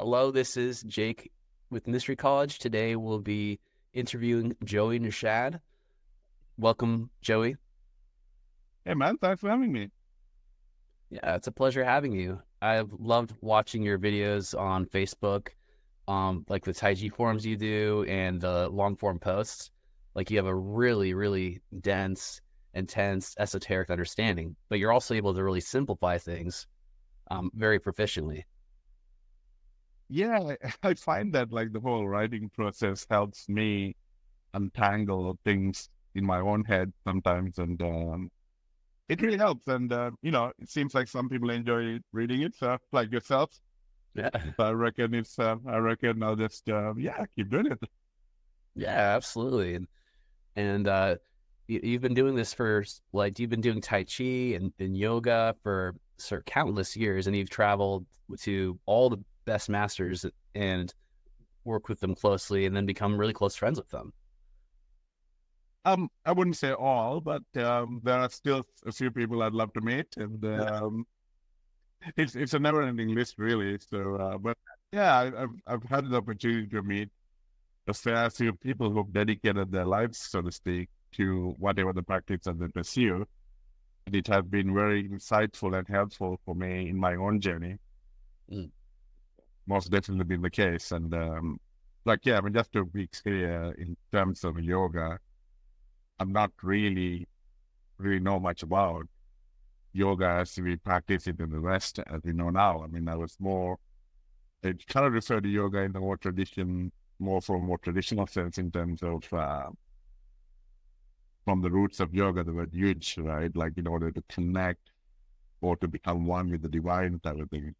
Hello, this is Jake with Mystery College. Today we'll be interviewing Joey Nishad. Welcome, Joey. Hey man, thanks for having me. Yeah, it's a pleasure having you. I've loved watching your videos on Facebook, like the Tai Chi forums you do and the long form posts. Like you have a really, really dense, intense, esoteric understanding, but you're also able to really simplify things very proficiently. Yeah, I find that like the whole writing process helps me untangle things in my own head sometimes, and it really helps. And it seems like some people enjoy reading it, so like yourself. Yeah. So I reckon I'll just keep doing it. Yeah, absolutely. And you've been doing this for like you've been doing Tai Chi and yoga for countless years, and you've traveled to all the best masters and work with them closely, and then become really close friends with them. I wouldn't say all, but there are still a few people I'd love to meet, and it's a never-ending list, really. So, but yeah, I've had the opportunity to meet a fair few people who've dedicated their lives, so to speak, to whatever the practice that they pursue. And it has been very insightful and helpful for me in my own journey. Mm. Most definitely been the case. And I mean, just to be clear, in terms of yoga, I'm not really know much about yoga as we practice it in the West, as we know now. I mean, I kind of refer to yoga in the more from a more traditional sense in terms of from the roots of yoga, the word yuj, right? Like in order to connect or to become one with the divine type of thing.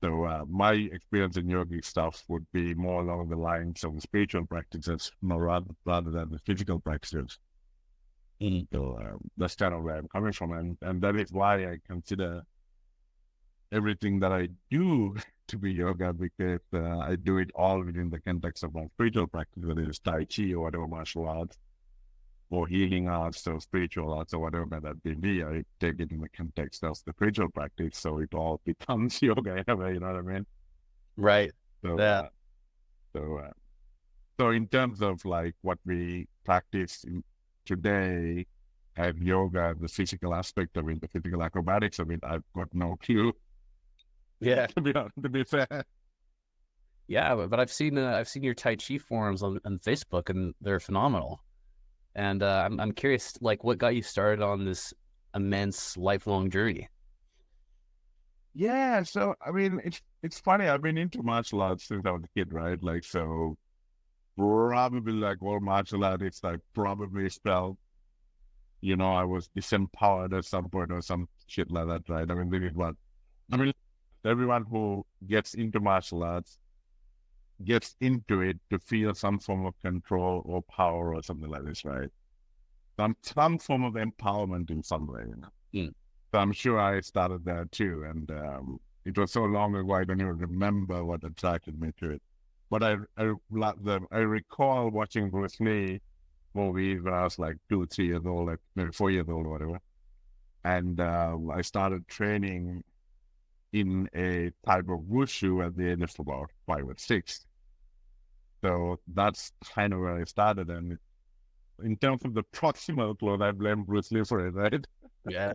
So my experience in yogic stuff would be more along the lines of the spiritual practices, rather than the physical practices. Mm. So that's kind of where I'm coming from, and that is why I consider everything that I do to be yoga, because I do it all within the context of my spiritual practice, whether it's Tai Chi or whatever martial arts or healing arts or spiritual arts or whatever that may be. I take it in the context of the spiritual practice, so it all becomes yoga in a way. You know what I mean? Right. So, Yeah. uh, so, uh, so in terms of like what we practice today and yoga, the physical aspect of it, the physical acrobatics of it, I've got no clue. Yeah. To be fair. Yeah. But I've seen your Tai Chi forums on Facebook, and they're phenomenal. And I'm curious, like, what got you started on this immense lifelong journey? Yeah, so I mean, it's funny. I've been into martial arts since I was a kid, right? Like, so probably like all martial artists, I probably felt, I was disempowered at some point or some shit like that, right? I mean, this is what I mean. Everyone who gets into martial arts gets into it to feel some form of control or power or something like this, right? Some form of empowerment in some way. Mm. So I'm sure I started there too, and it was so long ago I don't even remember what attracted me to it. But I recall watching Bruce Lee movies when I was like 2, 3 years old, like maybe 4 years old or whatever. And I started training in a type of wushu at the age of about 5 or 6. So that's kind of where I started. And in terms of the proximal clothes, I blame Bruce Lee for it, right? Yeah.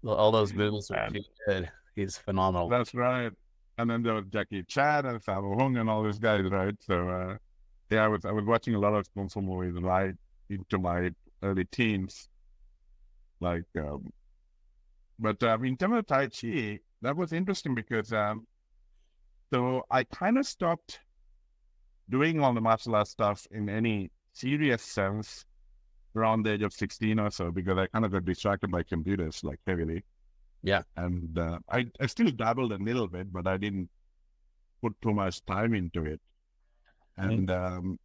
Well, all those moves are And too good. He's phenomenal. that's right. And then there was Jackie Chan and Sammo Hung and all these guys, right? So yeah, I was watching a lot of kung fu movies right into my early teens. Like, but in terms of Tai Chi, that was interesting because so I kind of stopped doing all the martial arts stuff in any serious sense around the age of 16 or so, because I kind of got distracted by computers like heavily. Yeah. And I still dabbled a little bit, but I didn't put too much time into it. Mm. And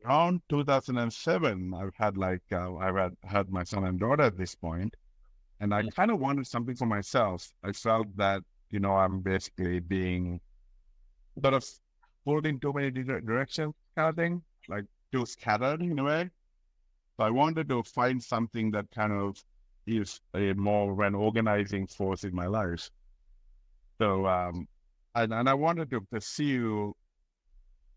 around 2007, I've had my son and daughter at this point, and I Mm. kind of wanted something for myself. I felt that I'm basically being sort of pulled in too many directions, kind of thing, like too scattered in a way. So I wanted to find something that kind of is a more of an organizing force in my life. So, and I wanted to pursue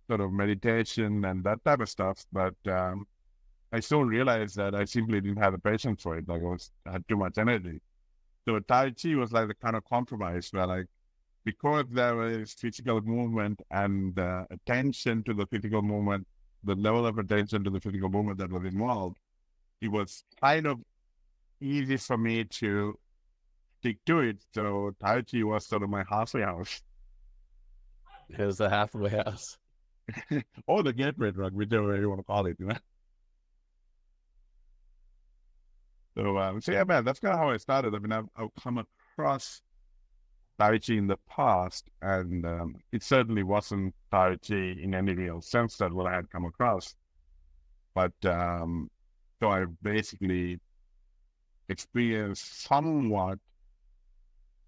sort of meditation and that type of stuff, but I soon realized that I simply didn't have the patience for it. Like I had too much energy. So Tai Chi was like the kind of compromise where like, because there was physical movement and attention to the physical movement, the level of attention to the physical movement that was involved, it was kind of easy for me to stick to it. So Tai Chi was sort of my halfway house. It was the halfway house. Or the gateway drug, whichever you want to call it, you know. So yeah, man, that's kind of how I started. I mean, I've come across Tai Chi in the past, and it certainly wasn't Tai Chi in any real sense that what I had come across. But so I basically experienced somewhat,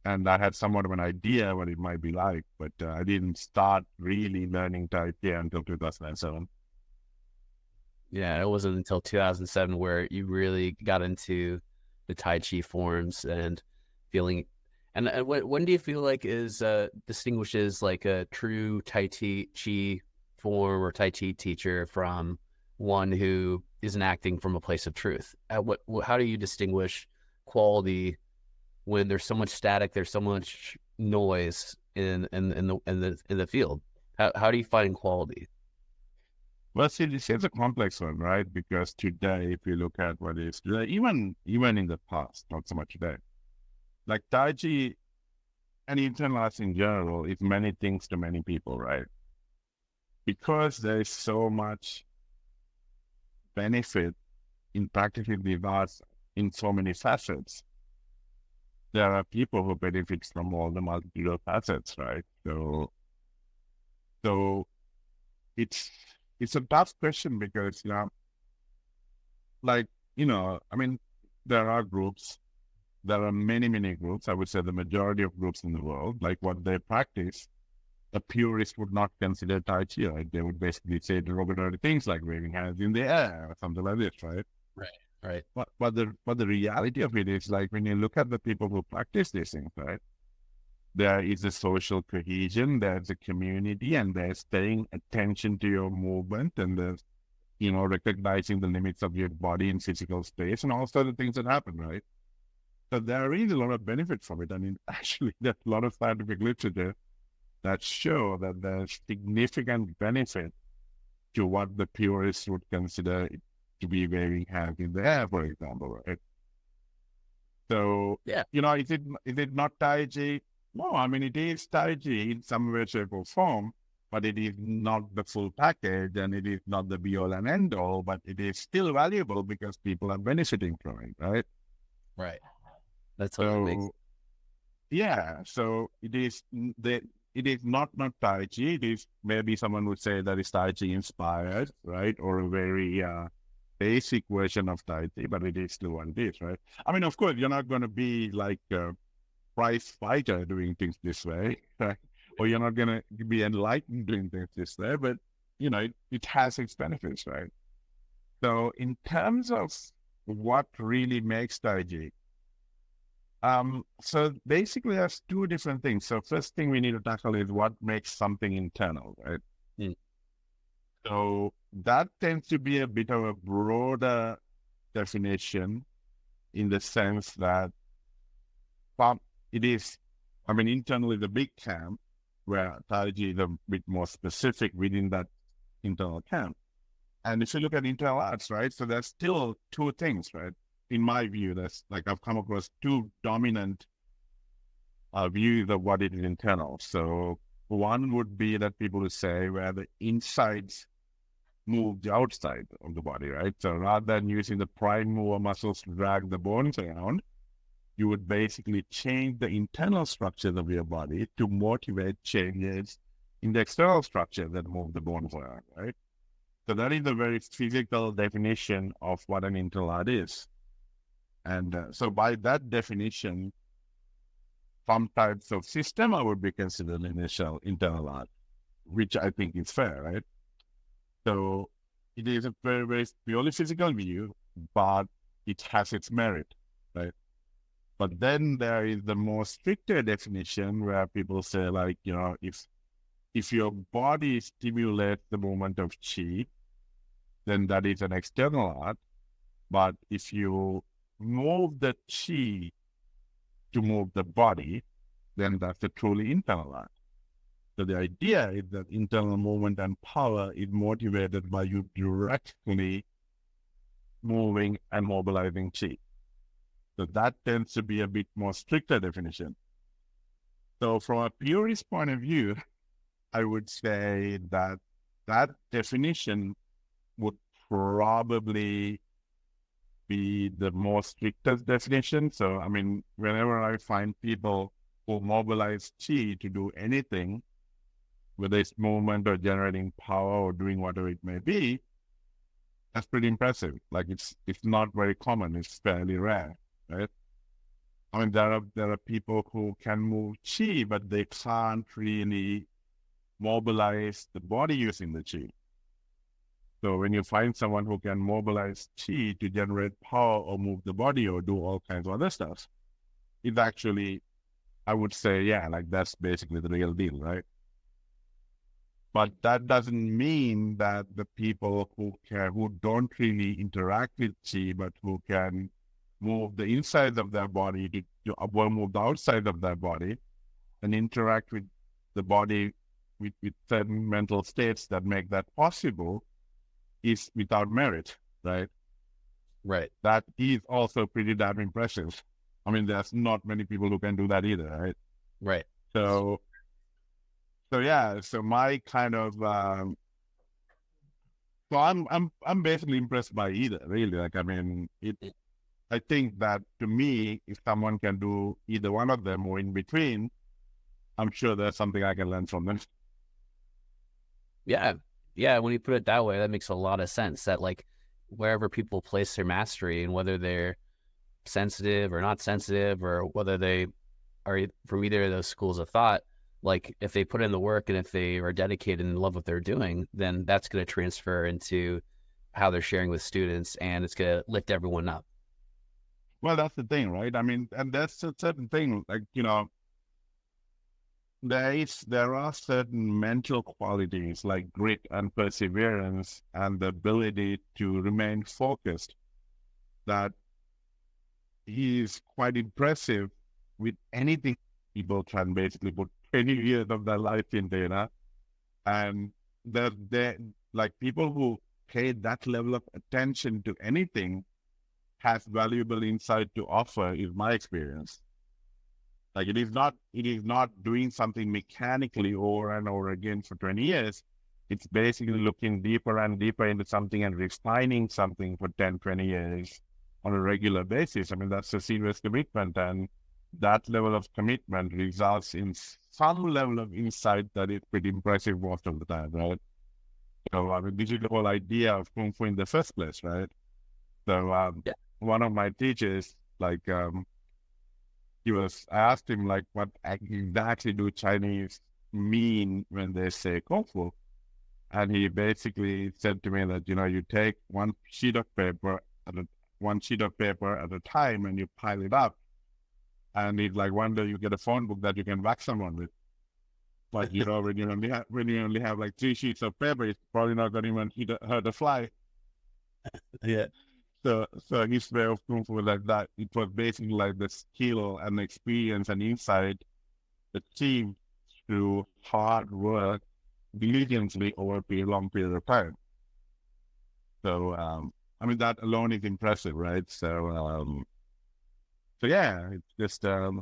and I had somewhat of an idea what it might be like, but I didn't start really learning Tai Chi until 2007. Yeah, it wasn't until 2007 where you really got into the Tai Chi forms and feeling. And when do you feel like is distinguishes like a true Chi form or Tai Chi teacher from one who isn't acting from a place of truth? How do you distinguish quality when there's so much static, there's so much noise in the field? How do you find quality? Well, see, this is a complex one, right? Because today, if you look at what is today, even in the past, not so much today, like Tai Chi and internal arts in general is many things to many people, right? Because there is so much benefit in practicing the arts in so many facets. There are people who benefit from all the multitude of facets, right? So it's it's a tough question because like I mean, there are groups. There are many groups. I would say the majority of groups in the world, like what they practice, a purist would not consider Tai Chi, right? They would basically say derogatory things like waving hands in the air or something like this, right? Right, right. But the reality of it is like when you look at the people who practice these things, right? There is a social cohesion, there's a community, and there's paying attention to your movement, and there's recognizing the limits of your body and physical space, and also the things that happen, right? So there is a lot of benefit from it. I mean, actually, there's a lot of scientific literature that show that there's significant benefit to what the purists would consider to be waving hands in the air, for example, right? So, Yeah. is it not Tai Chi? No, I mean, it is Tai Chi in some way, shape, or form, but it is not the full package and it is not the be all and end all, but it is still valuable because people are benefiting from it, right? Right. That totally makes. So, yeah, so it is not Tai Chi. It is maybe someone would say that it's Tai Chi inspired, right? Or a very basic version of Tai Chi, but it is still what it is, right? I mean, of course, you're not going to be like a prize fighter doing things this way, right? Or you're not going to be enlightened doing things this way, but it has its benefits, right? So in terms of what really makes Tai Chi, so basically there's two different things. So first thing we need to tackle is what makes something internal, right? Mm. So that tends to be a bit of a broader definition in the sense that it is, I mean, internally the big camp where Tai Chi is a bit more specific within that internal camp. And if you look at internal arts, right? So there's still two things, right? In my view, that's like I've come across two dominant views of what it is internal. So one would be that people would say where the insides move the outside of the body, right? So rather than using the prime mover muscles to drag the bones around, you would basically change the internal structures of your body to motivate changes in the external structure that move the bones around, right? So that is a very physical definition of what an internal art is. And so by that definition, some types of system I would be considered initial internal art, which I think is fair, right? So it is a very purely physical view, but it has its merit, right? But then there is the more stricter definition where people say, like, if your body stimulates the movement of chi, then that is an external art. But if you move the chi to move the body, then that's a truly internal art. So the idea is that internal movement and power is motivated by you directly moving and mobilizing chi. So that tends to be a bit more stricter definition. So from a purist point of view, I would say that that definition would probably be the most strictest definition. So, I mean, whenever I find people who mobilize chi to do anything, whether it's movement or generating power or doing whatever it may be, that's pretty impressive. Like it's not very common. It's fairly rare, right? I mean, there are people who can move chi, but they can't really mobilize the body using the chi. So when you find someone who can mobilize chi to generate power or move the body or do all kinds of other stuff, it's actually, I would say, yeah, like that's basically the real deal, right? But that doesn't mean that the people who don't really interact with chi, but who can move the inside of their body to move the outside of their body and interact with the body with certain mental states that make that possible, is without merit, right? Right. That is also pretty damn impressive. I mean, there's not many people who can do that either, right? Right. So yeah. So my kind of so I'm basically impressed by either, really. Like, I mean, I think that to me, if someone can do either one of them or in between, I'm sure there's something I can learn from them. Yeah. Yeah. When you put it that way, that makes a lot of sense that like wherever people place their mastery and whether they're sensitive or not sensitive or whether they are from either of those schools of thought, like if they put in the work and if they are dedicated and love what they're doing, then that's going to transfer into how they're sharing with students and it's going to lift everyone up. Well, that's the thing, right? I mean, and that's a certain thing, like, there are certain mental qualities like grit and perseverance and the ability to remain focused that is quite impressive with anything people can basically put 20 years of their life into, and they like people who pay that level of attention to anything has valuable insight to offer, is my experience. Like it is not doing something mechanically over and over again for 20 years. It's basically looking deeper and deeper into something and refining something for 10, 20 years on a regular basis. I mean, that's a serious commitment, and that level of commitment results in some level of insight that is pretty impressive most of the time, right? So, I mean, this is the whole idea of Kung Fu in the first place, right? So, Yeah. one of my teachers, like, I asked him, like, what exactly do Chinese mean when they say Kung Fu? And he basically said to me that, you take one sheet of paper at a time and you pile it up. And it's like one day you get a phone book that you can whack someone with. But, when you only have like 3 sheets of paper, it's probably not going to even hurt a fly. Yeah. So his way of Kung Fu was like that. It was basically like the skill and experience and insight achieved through hard work diligently over a long period of time. So, I mean, that alone is impressive, right? So yeah, it's just a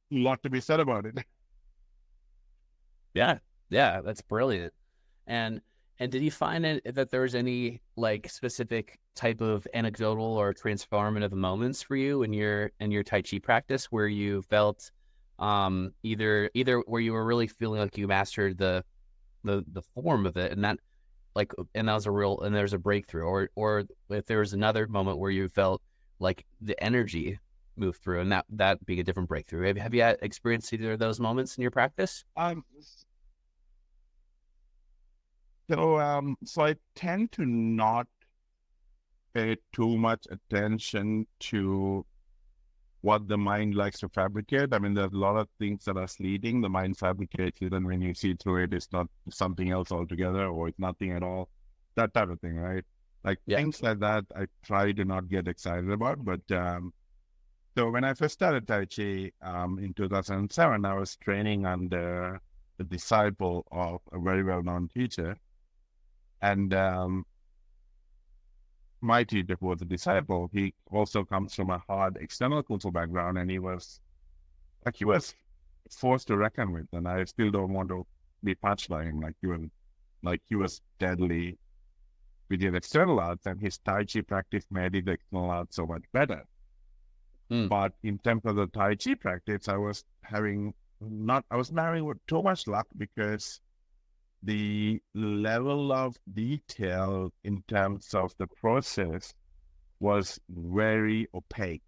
lot to be said about it. Yeah. Yeah. That's brilliant. And did you find that there was any like specific type of anecdotal or transformative moments for you in your Tai Chi practice where you felt either where you were really feeling like you mastered the form of it and that like and that was a real and there's a breakthrough or if there was another moment where you felt like the energy moved through and that being a different breakthrough. Have you had experienced either of those moments in your practice? Um, so I tend to not pay too much attention to what the mind likes to fabricate. I mean, there's a lot of things that are fleeting. The mind fabricates it, and when you see through it, it's not something else altogether, or it's nothing at all. That type of thing, right? Like Yeah. things like that, I try to not get excited about. But so when I first started Tai Chi in 2007, I was training under the disciple of a very well-known teacher, and my teacher, who was a disciple, he also comes from a hard external cultural background, and he was forced to reckon with, and I still don't want to be touched by him. Like he was deadly with his external arts, and his Tai Chi practice made his external arts so much better. Mm. But in terms of the Tai Chi practice, I was marrying with too much luck, because the level of detail in terms of the process was very opaque.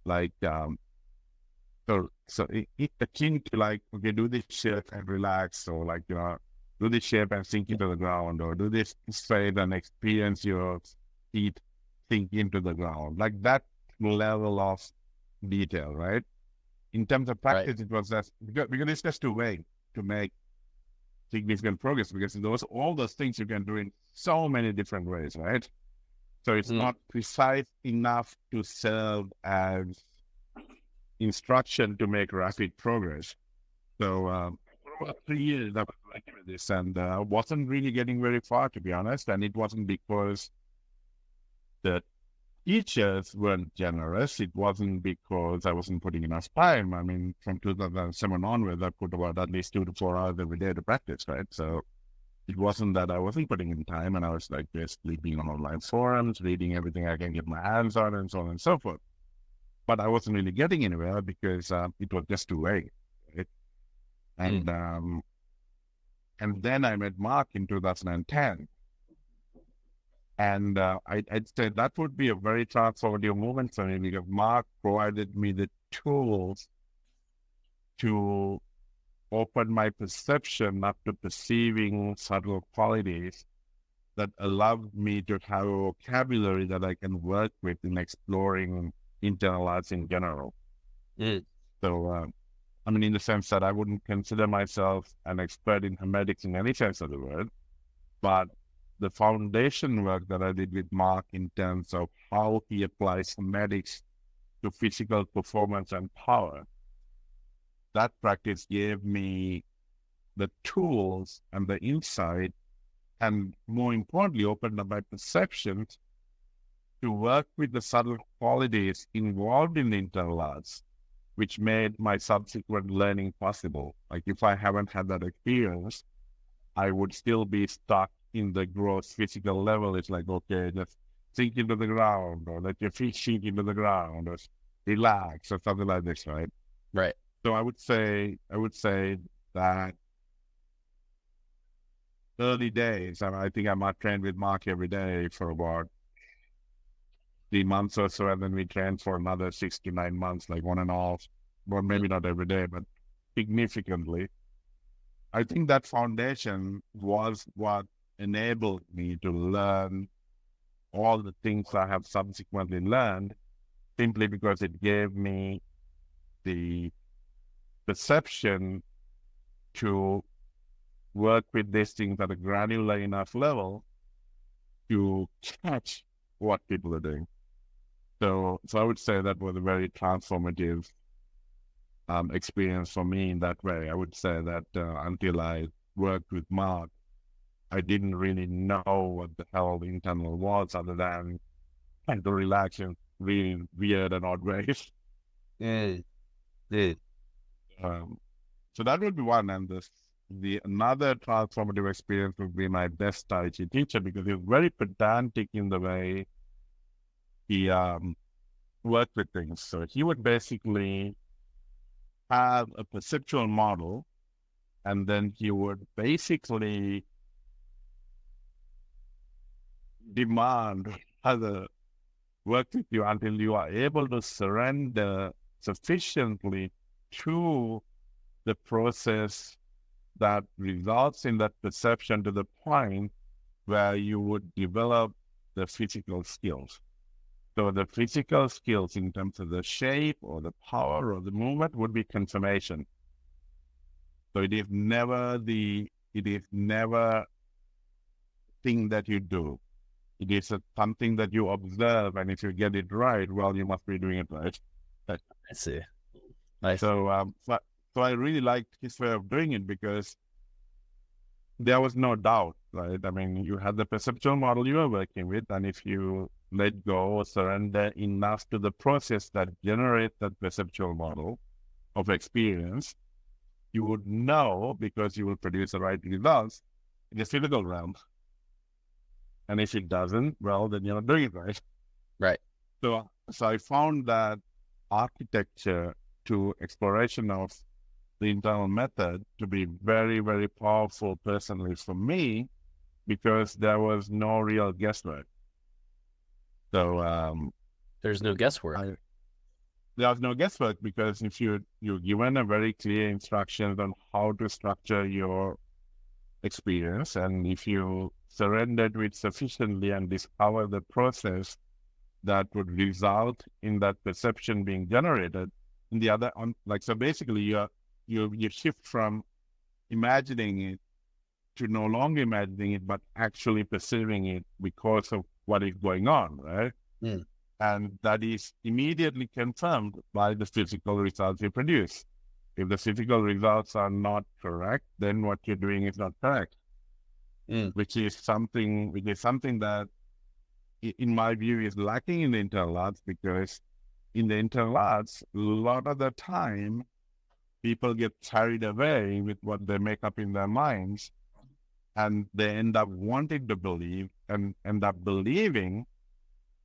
Like, so it akin to like, okay, do this shape and relax, or like, do this shape and sink into the ground, or do this straight and experience your feet sink into the ground. Like that level of detail, right? In terms of Right. practice, it was just because it's just too vague to make significant progress, because all those things you can do in so many different ways, right? So it's not precise enough to serve as instruction to make rapid progress. So for about 3 years, I was working with this, and wasn't really getting very far, to be honest. And it wasn't because the teachers weren't generous. It wasn't because I wasn't putting enough time. I mean, from 2007 onwards, I put about at least 2 to 4 hours every day to practice, right? So it wasn't that I wasn't putting in time, and I was like basically being on online forums, reading everything I can get my hands on, and so on and so forth. But I wasn't really getting anywhere because it was just too vague, right? And then I met Mark in 2010. And I'd say that would be a very transformative moment for me, because Mark provided me the tools to open my perception up to perceiving subtle qualities that allowed me to have a vocabulary that I can work with in exploring internal arts in general. So, I mean, in the sense that I wouldn't consider myself an expert in hermetics in any sense of the word, but the foundation work that I did with Mark in terms of how he applies hermetics to physical performance and power, that practice gave me the tools and the insight, and more importantly, opened up my perceptions to work with the subtle qualities involved in the internal arts, which made my subsequent learning possible. Like if I haven't had that experience, I would still be stuck in the gross physical level. It's like, okay, just sink into the ground, or let your feet sink into the ground, or relax, or something like this, right? Right. So I would say that early days, I think I might train with Mark every day for about 3 months or so, and then we trained for another 6 to 9 months, like on and off, well, maybe not every day, but significantly. I think that foundation was what enabled me to learn all the things I have subsequently learned, simply because it gave me the perception to work with these things at a granular enough level to catch what people are doing. So I would say that was a very transformative experience for me in that way. I would say that until I worked with Mark, I didn't really know what the hell the internal was, other than kind of relax in really weird and odd ways. Yeah. Yeah. So that would be one. And the another transformative experience would be my best Tai Chi teacher, because he was very pedantic in the way he worked with things. So he would basically have a perceptual model, and then he would basically demand other work with you until you are able to surrender sufficiently to the process that results in that perception, to the point where you would develop the physical skills. So the physical skills in terms of the shape or the power or the movement would be confirmation. So it is never thing that you do. It is something that you observe, and if you get it right, well, you must be doing it right. Right. I see. Nice. So I really liked his way of doing it because there was no doubt, right? I mean, you had the perceptual model you were working with, and if you let go or surrender enough to the process that generates that perceptual model of experience, you would know because you will produce the right results in the physical realm. And if it doesn't, well, then you're not doing it right. Right. So I found that architecture to exploration of the internal method to be very, very powerful personally for me because there was no real guesswork. So There's no guesswork. there was no guesswork because if you're given a very clear instructions on how to structure your experience, and if you surrender to it sufficiently and discover the process that would result in that perception being generated, in the other on like so basically you shift from imagining it to no longer imagining it, but actually perceiving it because of what is going on, right? Mm. And that is immediately confirmed by the physical results you produce. If the physical results are not correct, then what you're doing is not correct, which is something that, in my view, is lacking in the internal arts because in the internal arts, a lot of the time, people get carried away with what they make up in their minds, and they end up wanting to believe and end up believing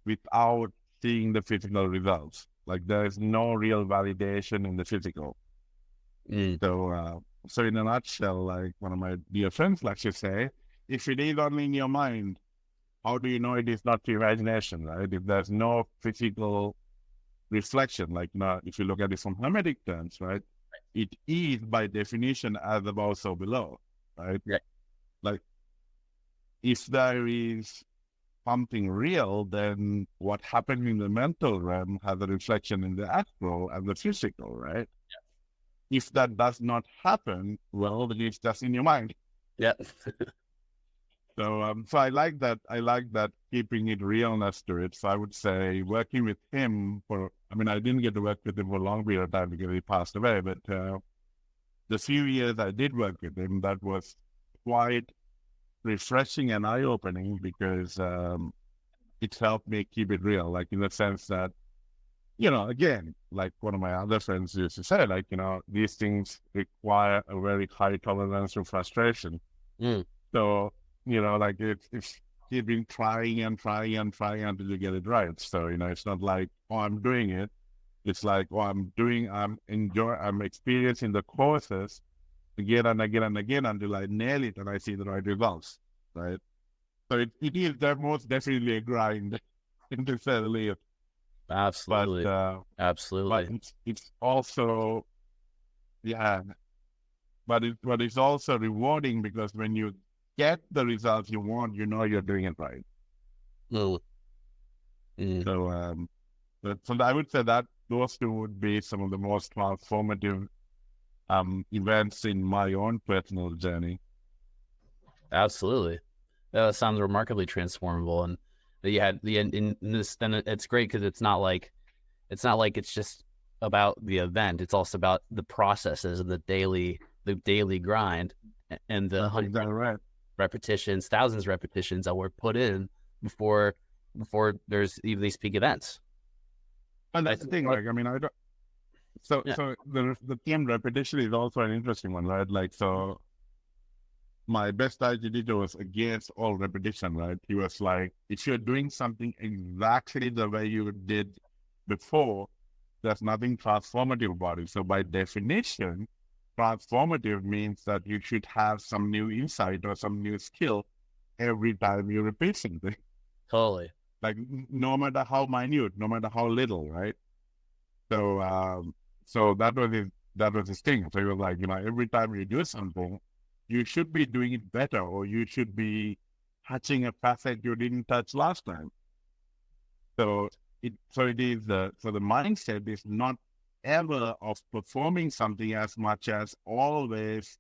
without seeing the physical results. Like there is no real validation in the physical. So in a nutshell, like one of my dear friends likes to say, if it is only in your mind, how do you know it is not your imagination, right? If there's no physical reflection, like now, if you look at it from hermetic terms, right? It is by definition as above, so below, right? Right. Like if there is something real, then what happened in the mental realm has a reflection in the astral and the physical, right? If that does not happen, well, then it's just in your mind. Yeah. So I like that. I like that keeping it realness to it. So I would say working with him I didn't get to work with him for a long period of time because he passed away, but the few years I did work with him, that was quite refreshing and eye-opening because it helped me keep it real, like in the sense that, again, like one of my other friends used to say, like, these things require a very high tolerance to frustration. So, like it's keeping trying and trying and trying until you get it right. So, it's not like, oh, I'm doing it. It's like, oh, I'm experiencing the courses again and again and again until I nail it and I see the right results, right? So it is most definitely a grind, to say the least. Absolutely. But Absolutely. it's also, yeah, but it's also rewarding because when you get the results you want, you're doing it right. Mm. So I would say that those two would be some of the most transformative events in my own personal journey. Absolutely. That sounds remarkably transformable. And you had in this, then it's great because it's not like it's just about the event. It's also about the processes and the daily grind and the Right. repetitions, thousands of repetitions that were put in before there's even these peak events. And that's the thing, like, I don't. So the theme repetition is also an interesting one, right? Like, so my best Tai Chi teacher was against all repetition, right? He was like, if you're doing something exactly the way you did before, there's nothing transformative about it. So by definition, transformative means that you should have some new insight or some new skill every time you repeat something. Totally. Like no matter how minute, no matter how little, right? So that was his thing. So he was like, every time you do something, you should be doing it better, or you should be touching a facet you didn't touch last time. So it is the mindset is not ever of performing something as much as always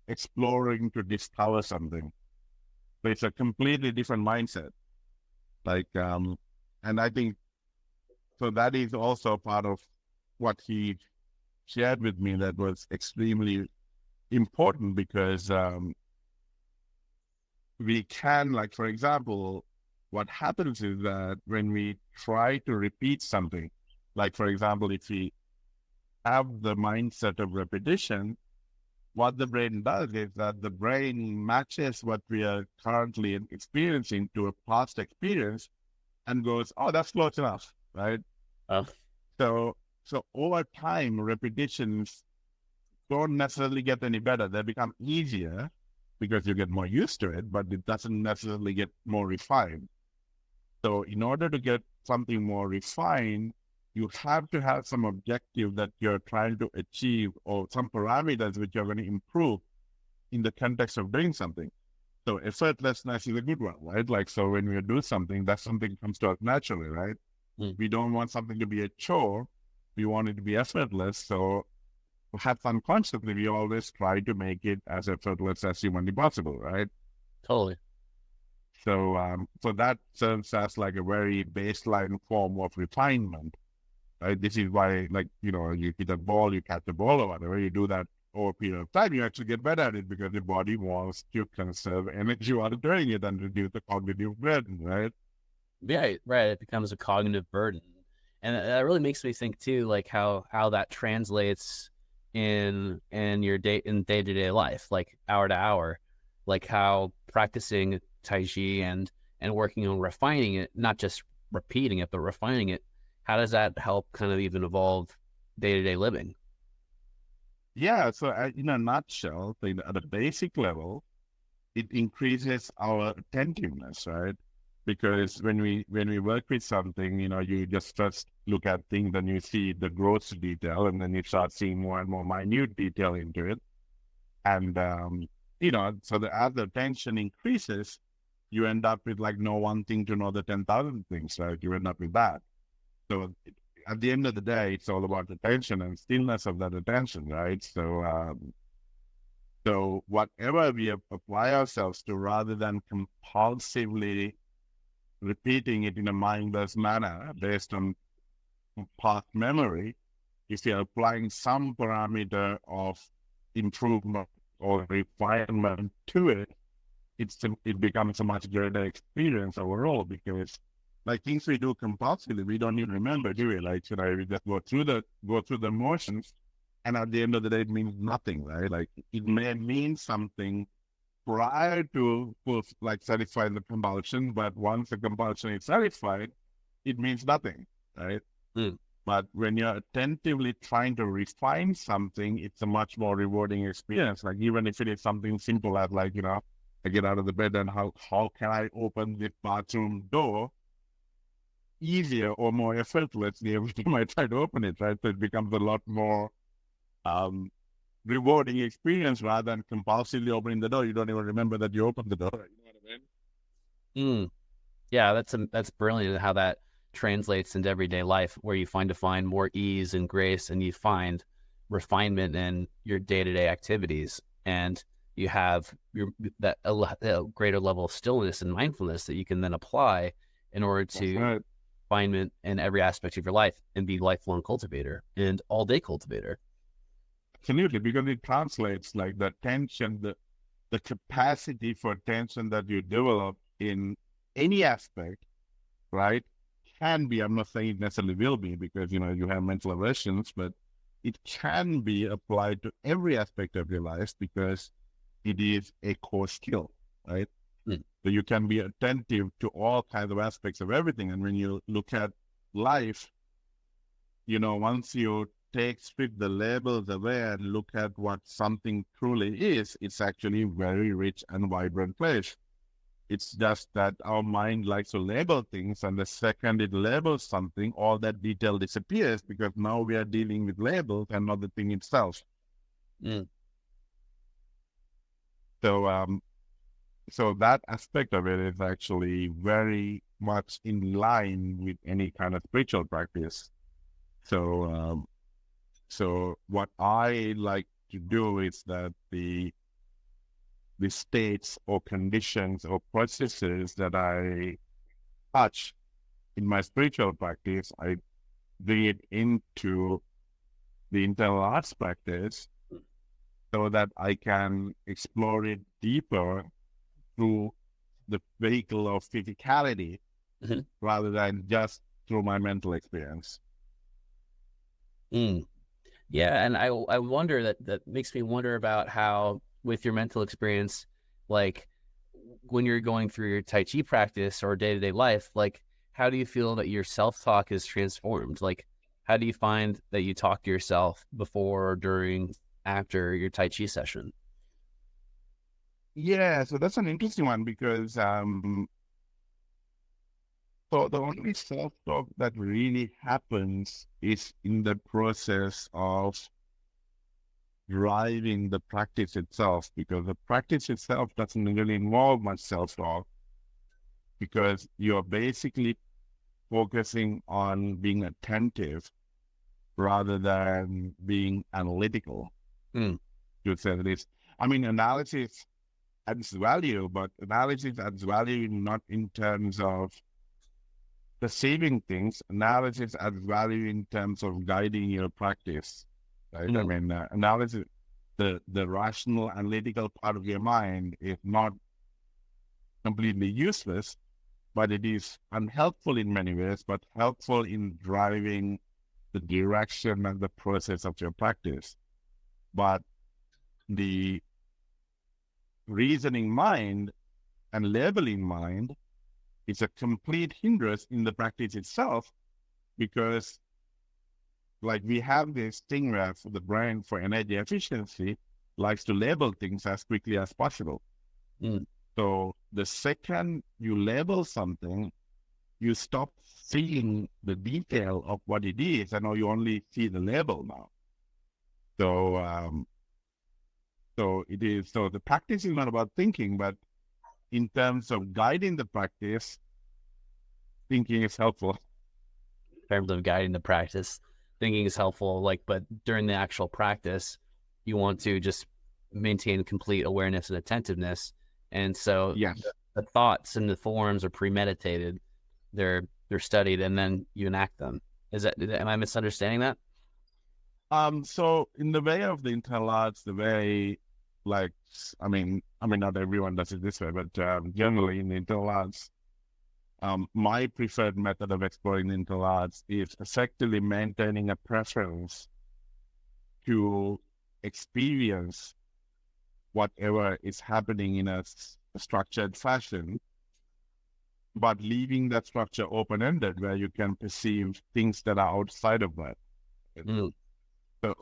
exploring to discover something. So it's a completely different mindset. Like, and I think so that is also part of what he shared with me that was extremely important because we can, like, for example, what happens is that when we try to repeat something, like, for example, if we have the mindset of repetition, what the brain does is that the brain matches what we are currently experiencing to a past experience and goes, oh, that's close enough, right? Oh, So, so over time, repetitions don't necessarily get any better. They become easier because you get more used to it, but it doesn't necessarily get more refined. So in order to get something more refined, you have to have some objective that you're trying to achieve or some parameters which you're going to improve in the context of doing something. So effortlessness is a good one, right? Like, so when we do something, that something comes to us naturally, right? mm, We don't want something to be a chore. We want it to be effortless. So perhaps unconsciously, we always try to make it as effortless as humanly possible, right? totally. So, so that serves as like a very baseline form of refinement, right? This is why, like, you hit a ball, you catch a ball or whatever, you do that over a period of time, you actually get better at it because your body wants to conserve energy while doing it and reduce the cognitive burden, right? Yeah, right. It becomes a cognitive burden, and that really makes me think too, like how that translates in your day to day life, like hour to hour, like how practicing Tai Chi and working on refining it, not just repeating it, but refining it. How does that help kind of even evolve day to day living? Yeah. So, in a nutshell, at a basic level, it increases our attentiveness, right? Because when we work with something, you just first look at things and you see the gross detail, and then you start seeing more and more minute detail into it. And so as the attention increases, you end up with like no one thing to know the 10,000 things, right? You end up with that. So at the end of the day, it's all about attention and stillness of that attention, right? So whatever we apply ourselves to, rather than compulsively repeating it in a mindless manner based on past memory, if you're applying some parameter of improvement or refinement to it, it becomes a much greater experience overall because like things we do compulsively, we don't even remember, do we? Like, we just go through the motions, and at the end of the day, it means nothing, right? Like it may mean something prior to like satisfying the compulsion, but once the compulsion is satisfied, it means nothing, right? Mm. But when you're attentively trying to refine something, it's a much more rewarding experience. Like even if it is something simple as like, I get out of the bed and how can I open the bathroom door easier or more effortlessly every time I try to open it, right? So it becomes a lot more um, rewarding experience rather than compulsively opening the door. You don't even remember that you opened the door. You know what I mean? Mm. Yeah, that's brilliant how that translates into everyday life, where you find more ease and grace, and you find refinement in your day to day activities, and you have a greater level of stillness and mindfulness that you can then apply in order That's to right. refinement in every aspect of your life and be lifelong cultivator and all day cultivator. Absolutely, because it translates like the tension, the capacity for attention that you develop in any aspect, right? Can be, I'm not saying it necessarily will be because, you have mental aversions, but it can be applied to every aspect of your life because it is a core skill, right? Mm. So you can be attentive to all kinds of aspects of everything. And when you look at life, once you strip the labels away and look at what something truly is, it's actually very rich and vibrant place. It's just that our mind likes to label things, and the second it labels something, all that detail disappears because now we are dealing with labels and not the thing itself. Mm. So, so that aspect of it is actually very, much in line with any kind of spiritual practice. So, so what I like to do is that the states or conditions or processes that I touch in my spiritual practice, I bring it into the internal arts practice so that I can explore it deeper through the vehicle of physicality Mhm. rather than just through my mental experience. Mm. Yeah, and I wonder that makes me wonder about how with your mental experience, like when you're going through your Tai Chi practice or day to day life, like how do you feel that your self talk is transformed? Like how do you find that you talk to yourself before, during, after your Tai Chi session? Yeah, so that's an interesting one because so the only self-talk that really happens is in the process of driving the practice itself, because the practice itself doesn't really involve much self-talk because you're basically focusing on being attentive rather than being analytical, Mm. to say the least. I mean, analysis adds value, but analysis adds value not in terms of perceiving things. Analysis adds value in terms of guiding your practice, right? I Mm. mean, analysis, the rational, analytical part of your mind is not completely useless, but it is unhelpful in many ways, but helpful in driving the direction and the process of your practice. But the reasoning mind and labeling mind is a complete hindrance in the practice itself, because like we have this thing where the brain for energy efficiency likes to label things as quickly as possible. Mm. So the second you label something, you stop seeing the detail of what it is, and now you only see the label now. So, so it is. So the practice is not about thinking, but in terms of guiding the practice, thinking is helpful. In terms of guiding the practice, thinking is helpful, like, but during the actual practice, you want to just maintain complete awareness and attentiveness. And so Yes. the thoughts and the forms are premeditated, they're studied, and then you enact them. Am I misunderstanding that? So in the way of the internal arts, the way, like, I mean, not everyone does it this way, but generally in the internal arts, my preferred method of exploring the internal arts is effectively maintaining a preference to experience whatever is happening in a structured fashion, but leaving that structure open-ended where you can perceive things that are outside of that. Mm.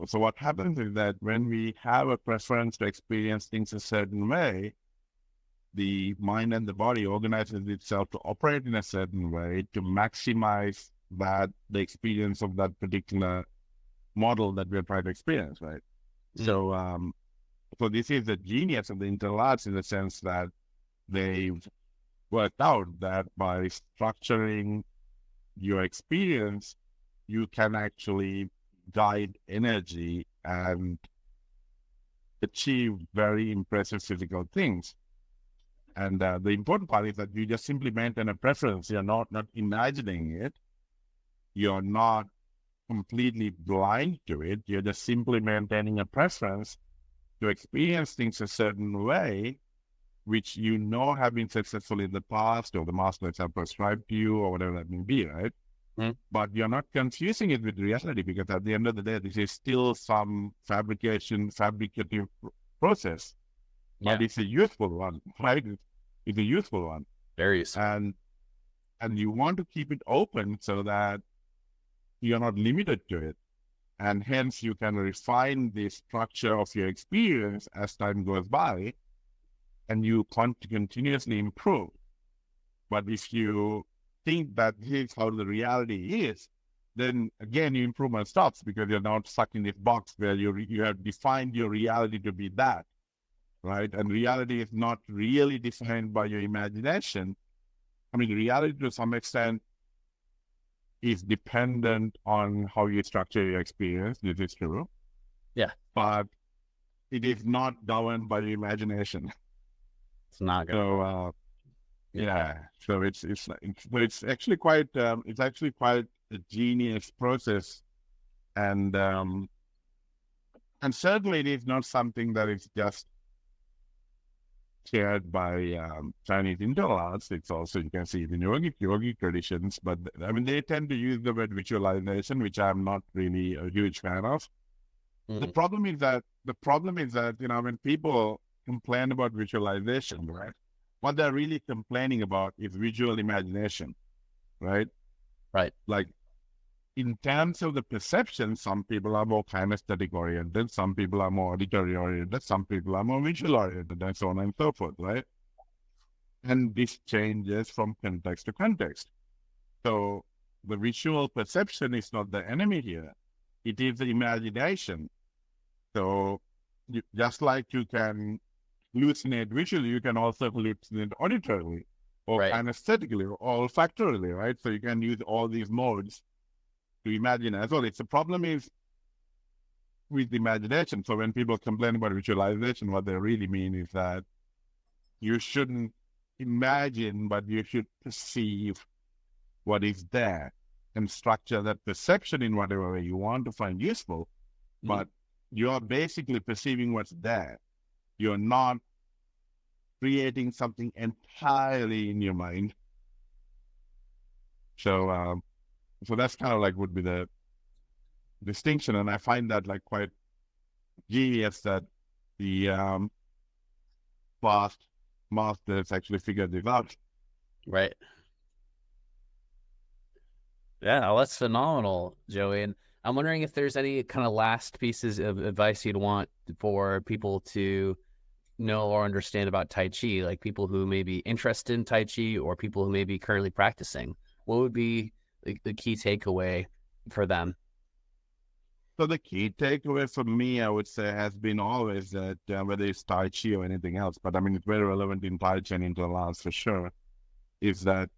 So what happens is that when we have a preference to experience things a certain way, the mind and the body organizes itself to operate in a certain way to maximize the experience of that particular model that we're trying to experience, right? Mm. So so this is the genius of the internal arts in the sense that they've worked out that by structuring your experience, you can actually guide energy and achieve very impressive physical things. And the important part is that you just simply maintain a preference. You're not imagining it. You're not completely blind to it. You're just simply maintaining a preference to experience things a certain way, which you know have been successful in the past, or the masters have prescribed to you, or whatever that may be, right? Mm. But you're not confusing it with reality, because at the end of the day, this is still some fabricative process, but Yeah, it's a useful one, right? It's a useful one. very useful. And you want to keep it open so that you're not limited to it. And hence you can refine the structure of your experience as time goes by, and you continuously improve. But if you think that this is how the reality is, then again, your improvement stops, because you're not stuck in this box where you have defined your reality to be that, right? And reality is not really defined by your imagination. I mean, reality to some extent is dependent on how you structure your experience. This is true, Yeah, but it is not governed by the imagination. it's not gonna. So Yeah, yeah, so but it's actually quite a genius process, and certainly it is not something that is just shared by Chinese internal arts. It's also, you can see it in yogic traditions, but I mean they tend to use the word visualization, which I'm not really a huge fan of. The mm, problem is that when people complain about visualization, right? What they're really complaining about is visual imagination, right? right, Like in terms of the perception, some people are more kinesthetic oriented, some people are more auditory oriented, some people are more visual oriented, and so on and so forth, right? And this changes from context to context. So the visual perception is not the enemy here; it is the imagination. So just like you can hallucinate visually, you can also hallucinate auditorily or right. kinesthetically or olfactorily, right? So you can use all these modes to imagine as well. It's the problem is with imagination. So when people complain about visualization, what they really mean is that you shouldn't imagine, but you should perceive what is there and structure that perception in whatever way you want to find useful. Mm, But you are basically perceiving what's there. You're not creating something entirely in your mind. So, so that's kind of like would be the distinction, and I find that like quite genius that the past masters actually figured this out. right. Yeah, well, that's phenomenal, Joey. And I'm wondering if there's any kind of last pieces of advice you'd want for people to know or understand about Tai Chi, like people who may be interested in Tai Chi or people who may be currently practicing. What would be the key takeaway for them? So the key takeaway for me, I would say, has been always that whether it's Tai Chi or anything else, but I mean it's very relevant in Tai Chi and internal arts for sure, is that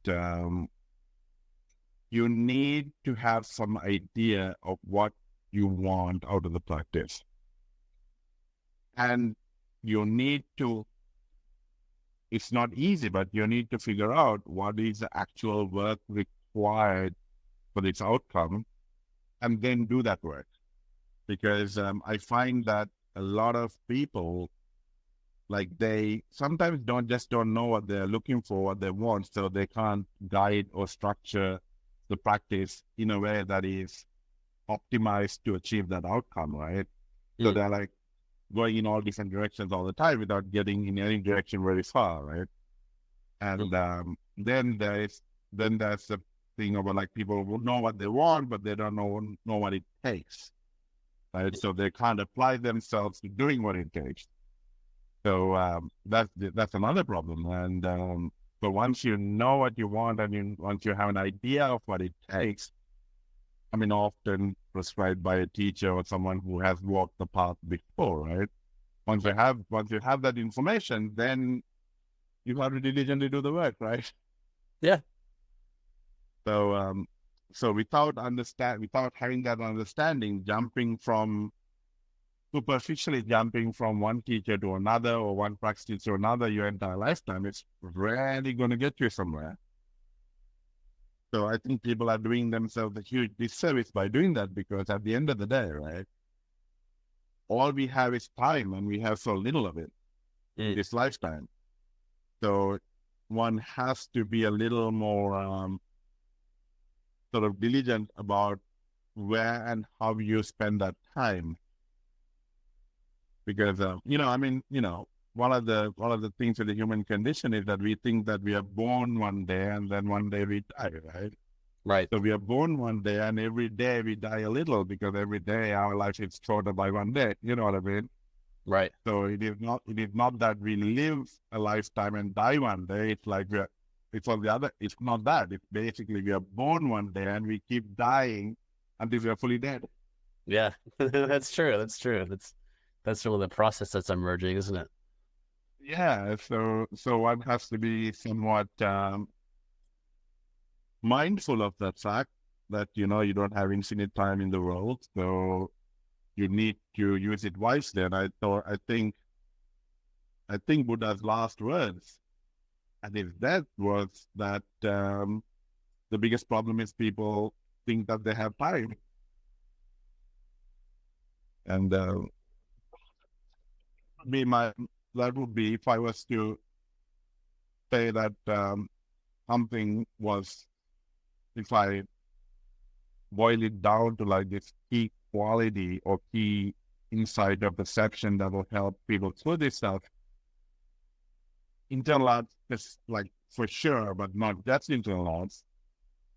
you need to have some idea of what you want out of the practice. And you need to, it's not easy, but you need to figure out what is the actual work required for its outcome and then do that work. Because I find that a lot of people, like they sometimes don't know what they're looking for, what they want, so they can't guide or structure the practice in a way that is optimized to achieve that outcome, right? So Mm, they're like going in all different directions all the time without getting in any direction very far, right? And mm, then there's the thing about like people will know what they want, but they don't know what it takes, right? So they can't apply themselves to doing what it takes. So that's another problem. And but once you know what you want and once you have an idea of what it takes, I mean, often prescribed by a teacher or someone who has walked the path before, right? yeah, Once you have that information, then you have to diligently do the work, right? yeah, So without having that understanding, superficially jumping from one teacher to another or one practice to another your entire lifetime, it's rarely going to get you somewhere. So I think people are doing themselves a huge disservice by doing that, because at the end of the day, right, all we have is time and we have so little of it in mm, this lifetime. So one has to be a little more sort of diligent about where and how you spend that time. Because I mean, one of the things with the human condition is that we think that we are born one day and then one day we die, right? right, So we are born one day and every day we die a little, because every day our life is shorter by one day. You know what I mean? right. So it is not that we live a lifetime and die one day. It's like it's on the other. It's not that. It's basically we are born one day and we keep dying until we are fully dead. Yeah, that's true. That's true. That's really the process that's emerging, isn't it? Yeah. So one has to be somewhat mindful of that fact that, you know, you don't have infinite time in the world. So you need to use it wisely. And I think Buddha's last words, and his death was that the biggest problem is people think that they have time. And be my that would be if I was to say that something was, if I boil it down to like this key quality or key insight or perception that will help people through this stuff. Internal arts, just like for sure, but not just internal arts,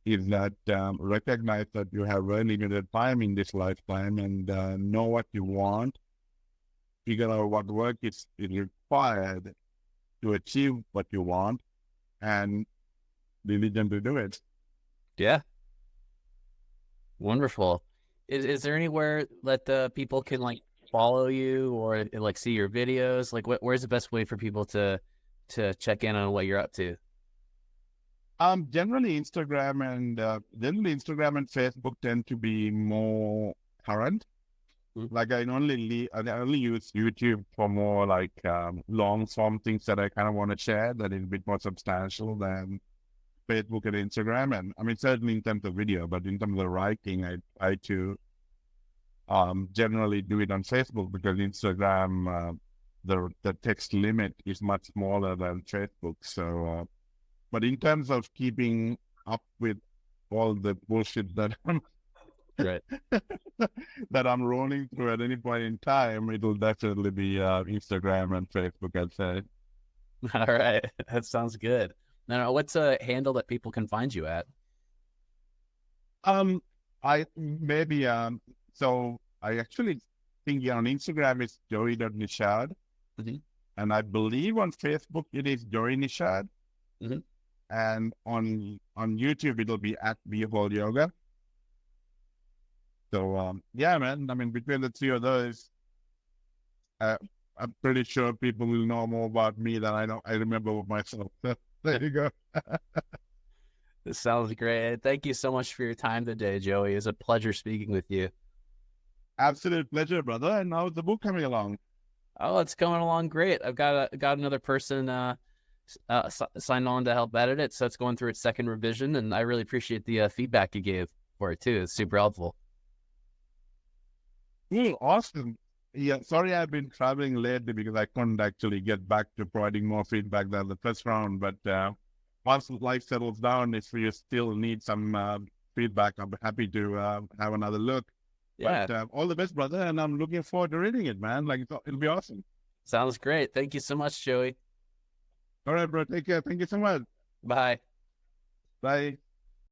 is that recognize that you have very limited time in this lifetime and know what you want, figure out what work is required to achieve what you want, and diligent to do it. Yeah, wonderful. Is there anywhere that the people can like follow you or like see your videos? Like, where's the best way for people to check in on what you're up to? Generally Instagram and Facebook tend to be more current. Mhm. Like I only use YouTube for more like long form things that I kind of want to share that is a bit more substantial than Facebook and Instagram. And I mean, certainly in terms of video, but in terms of writing, I try to generally do it on Facebook because Instagram, the text limit is much smaller than Facebook. So, but in terms of keeping up with all the bullshit that I'm Right. that I'm rolling through at any point in time, it'll definitely be Instagram and Facebook, I'd say. All right. That sounds good. Now, what's a handle that people can find you at? Um, I maybe so I actually think on Instagram it's Joey.Nishad, Hmm. and I believe on Facebook it is Joey Nishad, Hmm. and on YouTube it'll be at Behold Yoga. So yeah, man. I mean, between the three of those, uh, I'm pretty sure people will know more about me than I know. I remember with myself. So there you go. This sounds great. Thank you so much for your time today, Joey. It was a pleasure speaking with you. Absolute pleasure, brother. And how's the book coming along? Oh, it's coming along great. I've got another person signed on to help edit it, so it's going through its second revision, and I really appreciate the feedback you gave for it too. It's super helpful. Cool, awesome. Yeah, sorry I've been traveling lately because I couldn't actually get back to providing more feedback than the first round. But once life settles down, if you still need some feedback, I'm happy to have another look. But Yeah, all the best, brother, and I'm looking forward to reading it, man. Like it'll be awesome. sounds great. Thank you so much, Joey. All right, bro. Take care. Thank you so much. Bye. Bye.